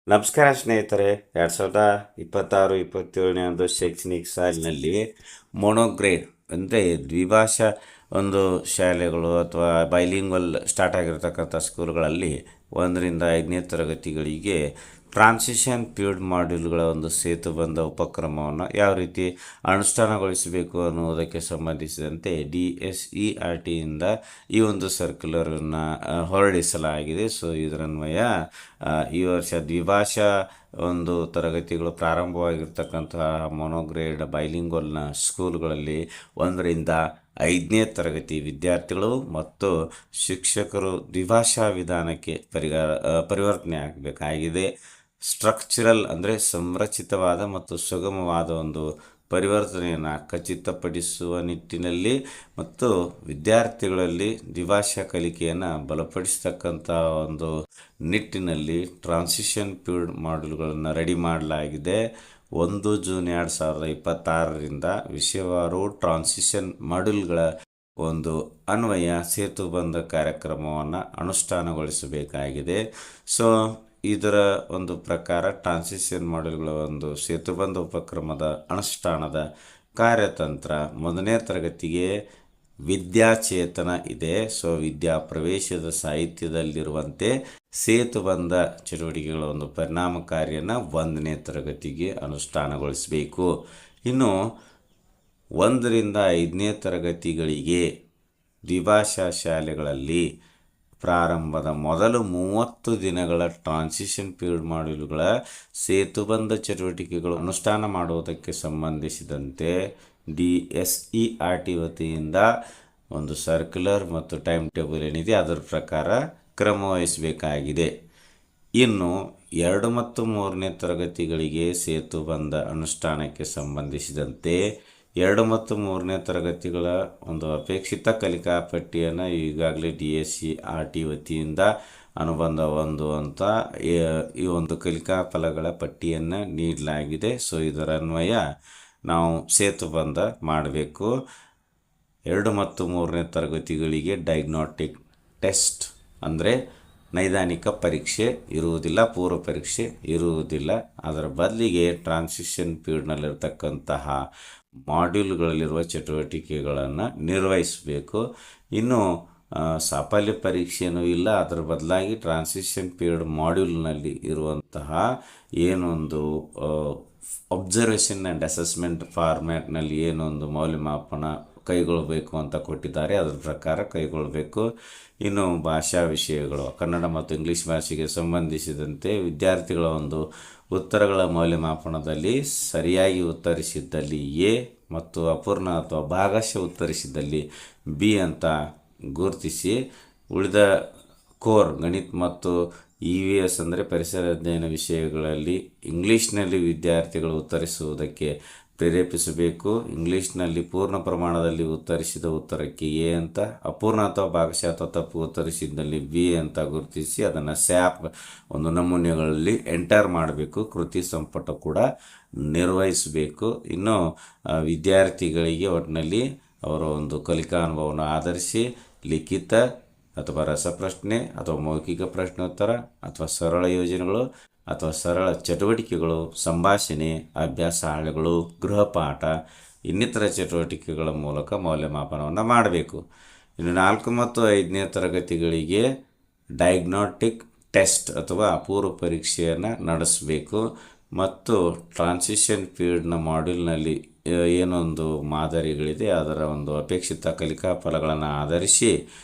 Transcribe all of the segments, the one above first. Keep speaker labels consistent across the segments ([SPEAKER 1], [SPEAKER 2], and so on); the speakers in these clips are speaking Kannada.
[SPEAKER 1] ನಮಸ್ಕಾರ ಸ್ನೇಹಿತರೆ. 2026-27ನೇ ಒಂದು ಶೈಕ್ಷಣಿಕ ಸಾಲಿನಲ್ಲಿ ಮೊನೋಗ್ರೇಡ್ ಅಂದರೆ ದ್ವಿಭಾಷಾ ಒಂದು ಶಾಲೆಗಳು ಅಥವಾ ಬೈಲಿಂಗ್ವಲ್ ಸ್ಟಾರ್ಟ್ ಆಗಿರ್ತಕ್ಕಂಥ ಸ್ಕೂಲ್ಗಳಲ್ಲಿ 1ರಿಂದ 5ನೇ ತರಗತಿಗಳಿಗೆ ಟ್ರಾನ್ಸಿಷನ್ ಪೀರಿಯಡ್ ಮಾಡ್ಯೂಲ್ಗಳ ಒಂದು ಸೇತುಬಂಧ ಉಪಕ್ರಮವನ್ನು ಯಾವ ರೀತಿ ಅನುಷ್ಠಾನಗೊಳಿಸಬೇಕು ಅನ್ನುವುದಕ್ಕೆ ಸಂಬಂಧಿಸಿದಂತೆ DSERTಯಿಂದ ಈ ಒಂದು ಸರ್ಕ್ಯುಲರನ್ನು ಹೊರಡಿಸಲಾಗಿದೆ. ಸೊ ಇದರನ್ವಯ ಈ ವರ್ಷ ದ್ವಿಭಾಷಾ ಒಂದು ತರಗತಿಗಳು ಪ್ರಾರಂಭವಾಗಿರ್ತಕ್ಕಂತಹ ಮೊನೋಗ್ರೇಡ್ ಬೈಲಿಂಗ್ವಲ್ನ ಸ್ಕೂಲ್ಗಳಲ್ಲಿ 1ರಿಂದ 5ನೇ ತರಗತಿ ವಿದ್ಯಾರ್ಥಿಗಳು ಮತ್ತು ಶಿಕ್ಷಕರು ದ್ವಿಭಾಷಾ ವಿಧಾನಕ್ಕೆ ಪರಿವರ್ತನೆ ಆಗಬೇಕಾಗಿದೆ. ಸ್ಟ್ರಕ್ಚರಲ್ ಅಂದರೆ ಸಂರಚಿತವಾದ ಮತ್ತು ಸುಗಮವಾದ ಒಂದು ಪರಿವರ್ತನೆಯನ್ನು ಖಚಿತಪಡಿಸುವ ನಿಟ್ಟಿನಲ್ಲಿ ಮತ್ತು ವಿದ್ಯಾರ್ಥಿಗಳಲ್ಲಿ ದ್ವಿಭಾಷಾ ಕಲಿಕೆಯನ್ನು ಬಲಪಡಿಸ್ತಕ್ಕಂಥ ಒಂದು ನಿಟ್ಟಿನಲ್ಲಿ ಟ್ರಾನ್ಸಿಷನ್ ಪೀರಿಯಡ್ ಮಾಡ್ಯೂಲ್ಗಳನ್ನು ರೆಡಿ ಮಾಡಲಾಗಿದೆ. 1 ಜೂನ್ 2026ರಿಂದ ವಿಷಯವಾರು ಟ್ರಾನ್ಸಿಷನ್ ಮಾಡ್ಯೂಲ್ಗಳ ಒಂದು ಅನ್ವಯ ಸೇತುಬಂಧ ಕಾರ್ಯಕ್ರಮವನ್ನು ಅನುಷ್ಠಾನಗೊಳಿಸಬೇಕಾಗಿದೆ. ಸೊ ಇದರ ಒಂದು ಪ್ರಕಾರ ಟ್ರಾನ್ಸಿಷನ್ ಮಾಡ್ಯೂಲ್ಗಳ ಒಂದು ಸೇತುಬಂಧ ಉಪಕ್ರಮದ ಅನುಷ್ಠಾನದ ಕಾರ್ಯತಂತ್ರ 1ನೇ ತರಗತಿಗೆ ವಿದ್ಯಾಚೇತನ ಇದೆ. ಸೊ ವಿದ್ಯಾ ಪ್ರವೇಶದ ಸಾಹಿತ್ಯದಲ್ಲಿರುವಂತೆ ಸೇತುಬಂಧ ಚಟುವಟಿಕೆಗಳ ಒಂದು ಪರಿಣಾಮಕಾರಿಯನ್ನು 1ನೇ ತರಗತಿಗೆ ಅನುಷ್ಠಾನಗೊಳಿಸಬೇಕು. ಇನ್ನು 1ರಿಂದ 5ನೇ ತರಗತಿಗಳಿಗೆ ದ್ವಿಭಾಷಾ ಶಾಲೆಗಳಲ್ಲಿ ಪ್ರಾರಂಭದ ಮೊದಲು 30 ದಿನಗಳ ಟ್ರಾನ್ಸಿಷನ್ ಪೀರಿಯಡ್ ಮಾಡ್ಯೂಲ್ಗಳ ಸೇತುಬಂಧ ಚಟುವಟಿಕೆಗಳು ಅನುಷ್ಠಾನ ಮಾಡುವುದಕ್ಕೆ ಸಂಬಂಧಿಸಿದಂತೆ DSERT ವತಿಯಿಂದ ಒಂದು ಸರ್ಕ್ಯುಲರ್ ಮತ್ತು ಟೈಮ್ ಟೇಬಲ್ ಏನಿದೆ ಅದರ ಪ್ರಕಾರ ಕ್ರಮ ವಹಿಸಬೇಕಾಗಿದೆ. ಇನ್ನು 2 ಮತ್ತು 3ನೇ ತರಗತಿಗಳಿಗೆ ಸೇತುಬಂಧ ಅನುಷ್ಠಾನಕ್ಕೆ ಸಂಬಂಧಿಸಿದಂತೆ 2 ಮತ್ತು 3ನೇ ತರಗತಿಗಳ ಒಂದು ಅಪೇಕ್ಷಿತ ಕಲಿಕಾ ಪಟ್ಟಿಯನ್ನು ಈಗಾಗಲೇ DSERT ವತಿಯಿಂದ ಅನುಬಂಧ 1 ಅಂತ ಈ ಒಂದು ಕಲಿಕಾ ಫಲಗಳ ಪಟ್ಟಿಯನ್ನು ನೀಡಲಾಗಿದೆ. ಸೊ ಇದರ ಅನ್ವಯ ನಾವು ಸೇತುಬಂಧ ಮಾಡಬೇಕು. 2 ಮತ್ತು 3ನೇ ತರಗತಿಗಳಿಗೆ ಡಯಾಗ್ನೋಸ್ಟಿಕ್ ಟೆಸ್ಟ್ ಅಂದರೆ ನೈದಾನಿಕ ಪರೀಕ್ಷೆ ಇರುವುದಿಲ್ಲ, ಪೂರ್ವ ಪರೀಕ್ಷೆ ಇರುವುದಿಲ್ಲ. ಅದರ ಬದಲಿಗೆ ಟ್ರಾನ್ಸಿಷನ್ ಪೀರಿಯಡ್ನಲ್ಲಿರ್ತಕ್ಕಂತಹ ಮಾಡ್ಯೂಲ್ಗಳಲ್ಲಿರುವ ಚಟುವಟಿಕೆಗಳನ್ನು ನಿರ್ವಹಿಸಬೇಕು. ಇನ್ನು ಸಾಫಲ್ಯ ಪರೀಕ್ಷೆಯೂ ಇಲ್ಲ, ಅದರ ಬದಲಾಗಿ ಟ್ರಾನ್ಸಿಷನ್ ಪೀರಿಯಡ್ ಮಾಡ್ಯೂಲ್ನಲ್ಲಿ ಇರುವಂತಹ ಏನೊಂದು ಅಬ್ಸರ್ವೇಷನ್ ಆ್ಯಂಡ್ ಅಸೆಸ್ಮೆಂಟ್ ಫಾರ್ಮ್ಯಾಟ್ನಲ್ಲಿ ಏನೊಂದು ಮೌಲ್ಯಮಾಪನ ಕೈಗೊಳ್ಳಬೇಕು ಅಂತ ಕೊಟ್ಟಿದ್ದಾರೆ, ಅದರ ಪ್ರಕಾರ ಕೈಗೊಳ್ಳಬೇಕು. ಇನ್ನು ಭಾಷಾ ವಿಷಯಗಳು ಕನ್ನಡ ಮತ್ತು ಇಂಗ್ಲೀಷ್ ಭಾಷೆಗೆ ಸಂಬಂಧಿಸಿದಂತೆ ವಿದ್ಯಾರ್ಥಿಗಳ ಒಂದು ಉತ್ತರಗಳ ಮೌಲ್ಯಮಾಪನದಲ್ಲಿ ಸರಿಯಾಗಿ ಉತ್ತರಿಸಿದ್ದಲ್ಲಿ A ಮತ್ತು ಅಪೂರ್ಣ ಅಥವಾ ಭಾಗಶಃ ಉತ್ತರಿಸಿದ್ದಲ್ಲಿ B ಅಂತ ಗುರುತಿಸಿ, ಉಳಿದ ಕೋರ್ ಗಣಿತ ಮತ್ತು EVS ಅಂದರೆ ಪರಿಸರ ಅಧ್ಯಯನ ವಿಷಯಗಳಲ್ಲಿ ಇಂಗ್ಲೀಷ್ನಲ್ಲಿ ವಿದ್ಯಾರ್ಥಿಗಳು ಉತ್ತರಿಸುವುದಕ್ಕೆ ಪ್ರೇರೇಪಿಸಬೇಕು. ಇಂಗ್ಲೀಷ್ನಲ್ಲಿ ಪೂರ್ಣ ಪ್ರಮಾಣದಲ್ಲಿ ಉತ್ತರಿಸಿದ ಉತ್ತರಕ್ಕೆ A ಅಂತ, ಅಪೂರ್ಣ ಅಥವಾ ಭಾಗಶಃ ಅಥವಾ ತಪ್ಪು ಉತ್ತರಿಸಿದ್ದಲ್ಲಿ B ಅಂತ ಗುರುತಿಸಿ ಅದನ್ನು SAP ಒಂದು ನಮೂನೆಗಳಲ್ಲಿ ಎಂಟರ್ ಮಾಡಬೇಕು. ಕೃತಿ ಸಂಪುಟ ಕೂಡ ನಿರ್ವಹಿಸಬೇಕು. ಇನ್ನು ವಿದ್ಯಾರ್ಥಿಗಳಿಗೆ ಒಟ್ಟಿನಲ್ಲಿ ಅವರ ಒಂದು ಕಲಿಕಾ ಅನುಭವವನ್ನು ಆಧರಿಸಿ ಲಿಖಿತ ಅಥವಾ ರಸಪ್ರಶ್ನೆ ಅಥವಾ ಮೌಖಿಕ ಪ್ರಶ್ನೋತ್ತರ ಅಥವಾ ಸರಳ ಯೋಜನೆಗಳು ಅಥವಾ ಸರಳ ಚಟುವಟಿಕೆಗಳು, ಸಂಭಾಷಣೆ, ಅಭ್ಯಾಸ ಹಾಳೆಗಳು, ಗೃಹಪಾಠ ಇನ್ನಿತರ ಚಟುವಟಿಕೆಗಳ ಮೂಲಕ ಮೌಲ್ಯಮಾಪನವನ್ನು ಮಾಡಬೇಕು. ಇನ್ನು 4 ಮತ್ತು 5ನೇ ತರಗತಿಗಳಿಗೆ ಡಯಾಗ್ನೋಸ್ಟಿಕ್ ಟೆಸ್ಟ್ ಅಥವಾ ಪೂರ್ವ ಪರೀಕ್ಷೆಯನ್ನು ನಡೆಸಬೇಕು. ಮತ್ತು ಟ್ರಾನ್ಸಿಷನ್ ಪೀರಿಯಡ್ನ ಮಾಡ್ಯೂಲ್ನಲ್ಲಿ ಏನೊಂದು ಮಾದರಿಗಳಿದೆ ಅದರ ಒಂದು ಅಪೇಕ್ಷಿತ ಕಲಿಕಾ ಫಲಗಳನ್ನು ಆಧರಿಸಿ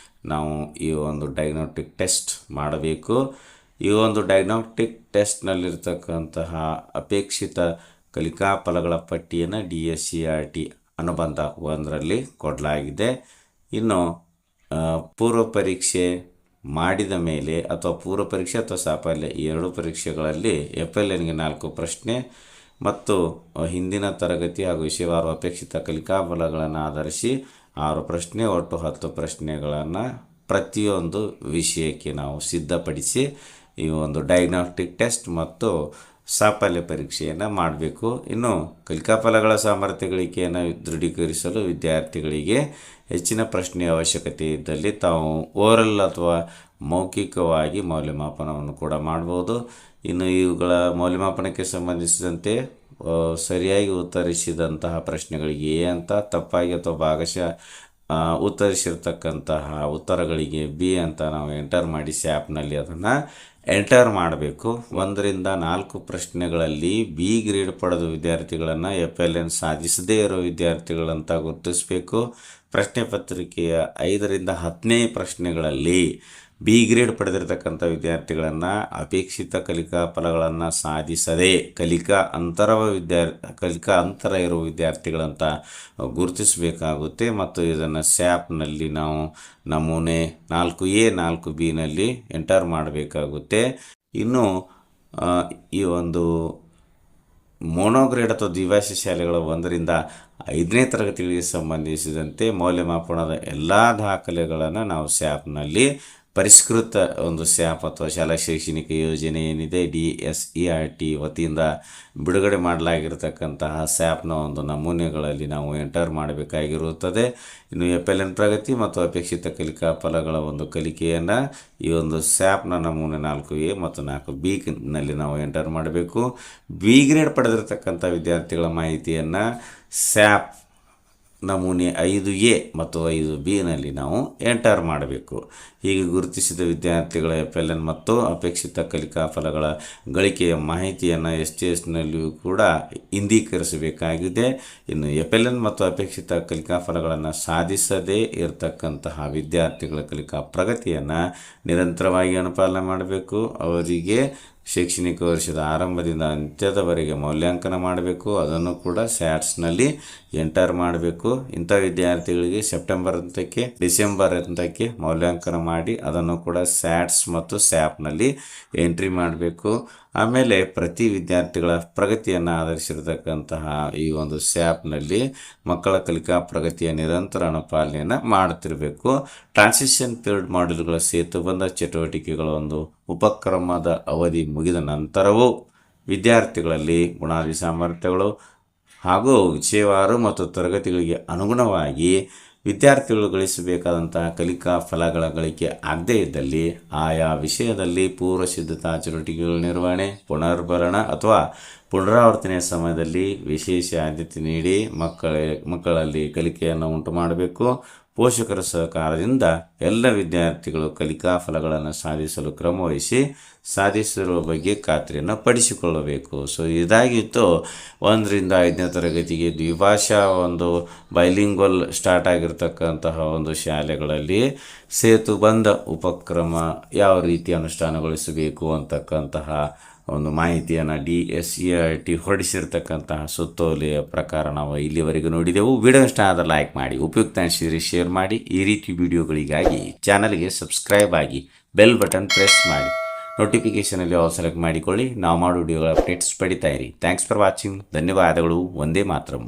[SPEAKER 1] ನಾವು ಈ ಒಂದು ಡಯಾಗ್ನೋಸ್ಟಿಕ್ ಟೆಸ್ಟ್ ಮಾಡಬೇಕು. ಈ ಒಂದು ಡಯಾಗ್ನೋಸ್ಟಿಕ್ ಟೆಸ್ಟ್ನಲ್ಲಿರ್ತಕ್ಕಂತಹ ಅಪೇಕ್ಷಿತ ಕಲಿಕಾ ಫಲಗಳ ಪಟ್ಟಿಯನ್ನು DSERT ಅನುಬಂಧ 1ರಲ್ಲಿ ಕೊಡಲಾಗಿದೆ. ಇನ್ನು ಪೂರ್ವ ಪರೀಕ್ಷೆ ಮಾಡಿದ ಮೇಲೆ ಅಥವಾ ಪೂರ್ವ ಪರೀಕ್ಷೆ ಅಥವಾ ಸಾಫಲ್ಯ ಈ 2 ಪರೀಕ್ಷೆಗಳಲ್ಲಿ FLNಗೆ 4 ಪ್ರಶ್ನೆ ಮತ್ತು ಹಿಂದಿನ ತರಗತಿ ಹಾಗೂ ವಿಷಯವಾರು ಅಪೇಕ್ಷಿತ ಕಲಿಕಾ ಫಲಗಳನ್ನು ಆಧರಿಸಿ 6 ಪ್ರಶ್ನೆ, ಒಟ್ಟು 10 ಪ್ರಶ್ನೆಗಳನ್ನು ಪ್ರತಿಯೊಂದು ವಿಷಯಕ್ಕೆ ನಾವು ಸಿದ್ಧಪಡಿಸಿ ಈ ಒಂದು ಡಯಾಗ್ನೋಸ್ಟಿಕ್ ಟೆಸ್ಟ್ ಮತ್ತು ಸಾಫಲ್ಯ ಪರೀಕ್ಷೆಯನ್ನು ಮಾಡಬೇಕು. ಇನ್ನು ಕಲಿಕಾ ಫಲಗಳ ಸಾಮರ್ಥ್ಯ ಗಳಿಕೆಯನ್ನು ದೃಢೀಕರಿಸಲು ವಿದ್ಯಾರ್ಥಿಗಳಿಗೆ ಹೆಚ್ಚಿನ ಪ್ರಶ್ನೆಯ ಅವಶ್ಯಕತೆ ಇದ್ದಲ್ಲಿ ತಾವು ಓರಲ್ ಅಥವಾ ಮೌಖಿಕವಾಗಿ ಮೌಲ್ಯಮಾಪನವನ್ನು ಕೂಡ ಮಾಡ್ಬೋದು. ಇನ್ನು ಇವುಗಳ ಮೌಲ್ಯಮಾಪನಕ್ಕೆ ಸಂಬಂಧಿಸಿದಂತೆ ಸರಿಯಾಗಿ ಉತ್ತರಿಸಿದಂತಹ ಪ್ರಶ್ನೆಗಳಿಗೆ ಎ ಅಂತ, ತಪ್ಪಾಗಿ ಅಥವಾ ಭಾಗಶಃ ಉತ್ತರಿಸಿರ್ತಕ್ಕಂತಹ ಉತ್ತರಗಳಿಗೆ ಬಿ ಅಂತ ನಾವು ಎಂಟರ್ ಮಾಡಿ ಸ್ಯಾಪ್ನಲ್ಲಿ ಅದನ್ನು ಎಂಟರ್ ಮಾಡಬೇಕು. 1-4 ಪ್ರಶ್ನೆಗಳಲ್ಲಿ ಬಿ ಗ್ರೇಡ್ ಪಡೆದ ವಿದ್ಯಾರ್ಥಿಗಳನ್ನು FLN ಸಾಧಿಸದೇ ಇರೋ ವಿದ್ಯಾರ್ಥಿಗಳಂತ ಗುರುತಿಸಬೇಕು. ಪ್ರಶ್ನೆ ಪತ್ರಿಕೆಯ 5-10ನೇ ಪ್ರಶ್ನೆಗಳಲ್ಲಿ ಬಿ ಗ್ರೇಡ್ ಪಡೆದಿರತಕ್ಕಂಥ ವಿದ್ಯಾರ್ಥಿಗಳನ್ನು ಅಪೇಕ್ಷಿತ ಕಲಿಕಾ ಫಲಗಳನ್ನು ಸಾಧಿಸದೆ ಕಲಿಕಾ ಅಂತರ ಇರುವ ವಿದ್ಯಾರ್ಥಿಗಳಂತ ಗುರುತಿಸಬೇಕಾಗುತ್ತೆ. ಮತ್ತು ಇದನ್ನು ಸ್ಯಾಪ್ನಲ್ಲಿ ನಾವು ನಮೂನೆ 4A 4Bನಲ್ಲಿ ಎಂಟರ್ ಮಾಡಬೇಕಾಗುತ್ತೆ. ಇನ್ನು ಈ ಒಂದು ಮೋನೋಗ್ರೇಡ್ ಅಥವಾ ದ್ವಿಭಾಷಾ ಶಾಲೆಗಳ 1-5ನೇ ತರಗತಿಗಳಿಗೆ ಸಂಬಂಧಿಸಿದಂತೆ ಮೌಲ್ಯಮಾಪನದ ಎಲ್ಲ ದಾಖಲೆಗಳನ್ನು ನಾವು ಸ್ಯಾಪ್ನಲ್ಲಿ ಪರಿಷ್ಕೃತ ಒಂದು ಸ್ಯಾಪ್ ಅಥವಾ ಶಾಲಾ ಶೈಕ್ಷಣಿಕ ಯೋಜನೆ ಏನಿದೆ DSERT ವತಿಯಿಂದ ಬಿಡುಗಡೆ ಮಾಡಲಾಗಿರ್ತಕ್ಕಂತಹ ಸ್ಯಾಪ್ನ ಒಂದು ನಮೂನೆಗಳಲ್ಲಿ ನಾವು ಎಂಟರ್ ಮಾಡಬೇಕಾಗಿರುತ್ತದೆ. ಇನ್ನು FLN ಪ್ರಗತಿ ಮತ್ತು ಅಪೇಕ್ಷಿತ ಕಲಿಕಾ ಫಲಗಳ ಒಂದು ಕಲಿಕೆಯನ್ನು ಈ ಒಂದು ಸ್ಯಾಪ್ನ ನಮೂನೆ 4A ಮತ್ತು 4Bನಲ್ಲಿ ನಾವು ಎಂಟರ್ ಮಾಡಬೇಕು. ಬಿ ಗ್ರೇಡ್ ಪಡೆದಿರತಕ್ಕಂಥ ವಿದ್ಯಾರ್ಥಿಗಳ ಮಾಹಿತಿಯನ್ನು ಸ್ಯಾಪ್ ನಮೂನೆ 5A ಮತ್ತು 5Bನಲ್ಲಿ ನಾವು ಎಂಟರ್ ಮಾಡಬೇಕು. ಹೀಗೆ ಗುರುತಿಸಿದ ವಿದ್ಯಾರ್ಥಿಗಳ FLN ಮತ್ತು ಅಪೇಕ್ಷಿತ ಕಲಿಕಾ ಫಲಗಳ ಗಳಿಕೆಯ ಮಾಹಿತಿಯನ್ನು STSನಲ್ಲಿಯೂ ಕೂಡ ಇಂದೀಕರಿಸಬೇಕಾಗಿದೆ. ಇನ್ನು FLN ಮತ್ತು ಅಪೇಕ್ಷಿತ ಕಲಿಕಾ ಫಲಗಳನ್ನು ಸಾಧಿಸದೇ ಇರತಕ್ಕಂತಹ ವಿದ್ಯಾರ್ಥಿಗಳ ಕಲಿಕಾ ಪ್ರಗತಿಯನ್ನು ನಿರಂತರವಾಗಿ ಅನುಪಾಲನೆ ಮಾಡಬೇಕು. ಅವರಿಗೆ ಶೈಕ್ಷಣಿಕ ವರ್ಷದ ಆರಂಭದಿಂದ ಅಂತ್ಯದವರೆಗೆ ಮೌಲ್ಯಾಂಕನ ಮಾಡಬೇಕು. ಅದನ್ನು ಕೂಡ ಸ್ಯಾಟ್ಸ್ನಲ್ಲಿ ಎಂಟರ್ ಮಾಡಬೇಕು. ಇಂಥ ವಿದ್ಯಾರ್ಥಿಗಳಿಗೆ ಸೆಪ್ಟೆಂಬರ್ ಹಂತಕ್ಕೆ ಡಿಸೆಂಬರ್ ಹಂತಕ್ಕೆ ಮೌಲ್ಯಾಂಕನ ಮಾಡಿ ಅದನ್ನು ಕೂಡ ಸ್ಯಾಟ್ಸ್ ಮತ್ತು ಸ್ಯಾಪ್ನಲ್ಲಿ ಎಂಟ್ರಿ ಮಾಡಬೇಕು. ಆಮೇಲೆ ಪ್ರತಿ ವಿದ್ಯಾರ್ಥಿಗಳ ಪ್ರಗತಿಯನ್ನು ಆಧರಿಸಿರತಕ್ಕಂತಹ ಈ ಒಂದು ಸ್ಯಾಪ್ನಲ್ಲಿ ಮಕ್ಕಳ ಕಲಿಕಾ ಪ್ರಗತಿಯ ನಿರಂತರ ಅನುಪಾಲನೆಯನ್ನು ಮಾಡುತ್ತಿರಬೇಕು. ಟ್ರಾನ್ಸಿಷನ್ ಪೀರಿಯಡ್ ಮಾಡ್ಯೂಲ್ಗಳ ಸೇತುಬಂಧ ಚಟುವಟಿಕೆಗಳ ಒಂದು ಉಪಕ್ರಮದ ಅವಧಿ ಮುಗಿದ ನಂತರವೂ ವಿದ್ಯಾರ್ಥಿಗಳಲ್ಲಿ ಗುಣಾದಿ ಸಾಮರ್ಥ್ಯಗಳು ಹಾಗೂ ವಿಷಯವಾರು ಮತ್ತು ತರಗತಿಗಳಿಗೆ ಅನುಗುಣವಾಗಿ ವಿದ್ಯಾರ್ಥಿಗಳು ಗಳಿಸಬೇಕಾದಂತಹ ಕಲಿಕಾ ಫಲಗಳ ಗಳಿಕೆ ಆಗದೇ ಇದ್ದಲ್ಲಿ ಆಯಾ ವಿಷಯದಲ್ಲಿ ಪೂರ್ವ ಸಿದ್ಧತಾ ಚಟುವಟಿಕೆಗಳ ನಿರ್ವಹಣೆ, ಪುನರ್ಭರಣ ಅಥವಾ ಪುನರಾವರ್ತನೆಯ ಸಮಯದಲ್ಲಿ ವಿಶೇಷ ಆದ್ಯತೆ ನೀಡಿ ಮಕ್ಕಳಲ್ಲಿ ಕಲಿಕೆಯನ್ನು ಉಂಟು ಮಾಡಬೇಕು. ಪೋಷಕರ ಸಹಕಾರದಿಂದ ಎಲ್ಲ ವಿದ್ಯಾರ್ಥಿಗಳು ಕಲಿಕಾ ಫಲಗಳನ್ನು ಸಾಧಿಸಲು ಕ್ರಮವಹಿಸಿ ಸಾಧಿಸಿರುವ ಬಗ್ಗೆ ಖಾತ್ರಿಯನ್ನು ಪಡಿಸಿಕೊಳ್ಳಬೇಕು. ಸೊ ಇದಾಗಿತ್ತು 1-5ನೇ ತರಗತಿಗೆ ದ್ವಿಭಾಷಾ ಒಂದು ಬೈಲಿಂಗ್ವಲ್ ಸ್ಟಾರ್ಟ್ ಆಗಿರ್ತಕ್ಕಂತಹ ಒಂದು ಶಾಲೆಗಳಲ್ಲಿ ಸೇತುಬಂಧ ಉಪಕ್ರಮ ಯಾವ ರೀತಿ ಅನುಷ್ಠಾನಗೊಳಿಸಬೇಕು ಅಂತಕ್ಕಂತಹ ಒಂದು ಮಾಹಿತಿಯನ್ನು DSERT ಹೊರಡಿಸಿರ್ತಕ್ಕಂತಹ ಸುತ್ತೋಲೆಯ ಪ್ರಕಾರ ನಾವು ಇಲ್ಲಿವರೆಗೂ ನೋಡಿದೆವು. ವಿಡಿಯೋ ಇಷ್ಟ ಆದರೆ ಲೈಕ್ ಮಾಡಿ, ಉಪಯುಕ್ತ ಅನಿಸಿದರೆ ಶೇರ್ ಮಾಡಿ. ಈ ರೀತಿ ವಿಡಿಯೋಗಳಿಗಾಗಿ ಚಾನಲ್ಗೆ ಸಬ್ಸ್ಕ್ರೈಬ್ ಆಗಿ ಬೆಲ್ ಬಟನ್ ಪ್ರೆಸ್ ಮಾಡಿ ನೋಟಿಫಿಕೇಷನಲ್ಲಿ ಆಲ್ ಸೆಲೆಕ್ಟ್ ಮಾಡಿಕೊಳ್ಳಿ. ನಾವು ಮಾಡೋ ವಿಡಿಯೋಗಳ ಅಪ್ಡೇಟ್ಸ್ ಪಡಿತಾ ಇರಿ. Thanks for watching. ಧನ್ಯವಾದಗಳು. ವಂದೇ ಮಾತರಂ.